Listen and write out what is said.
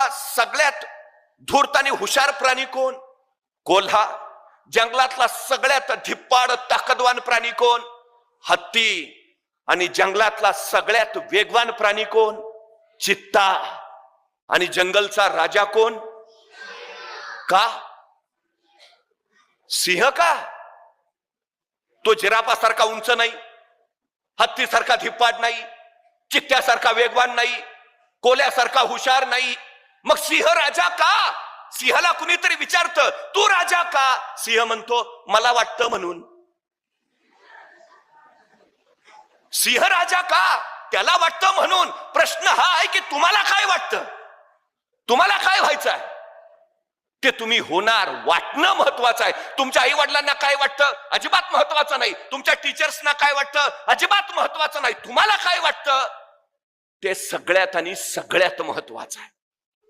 सगळ्यात धूर्त आणि हुशार प्राणी कोण? कोल्हा. जंगलातला सगळ्यात धिप्पाड ताकदवान प्राणी कोण? हत्ती. आणि जंगलातला सगळ्यात वेगवान प्राणी कोण? चित्ता. आणि जंगलचा राजा कोण? का? सिंह का? तो जिराफासारखा उंच नाही, हत्तीसारखा धिप्पाड नाही, चित्त्यासारखा वेगवान नाही, कोल्यासारखा हुशार नाही. मग सिंह राजा का? सिंहाला कुणीतरी विचारतं तू राजा का? सिंह म्हणतो मला वाटतं म्हणून. सिंह राजा का? त्याला वाटतं म्हणून. प्रश्न हा आहे की तुम्हाला काय वाटतं? तुम्हाला काय व्हायचं आहे ते तुम्ही होणार. वाटणं महत्वाचं आहे. तुमच्या आई वडिलांना काय वाटतं अजिबात महत्वाचं नाही. तुमच्या टीचर्सना काय वाटतं अजिबात महत्वाचं नाही. तुम्हाला काय वाटतं ते सगळ्यात आणि सगळ्यात महत्वाचं आहे.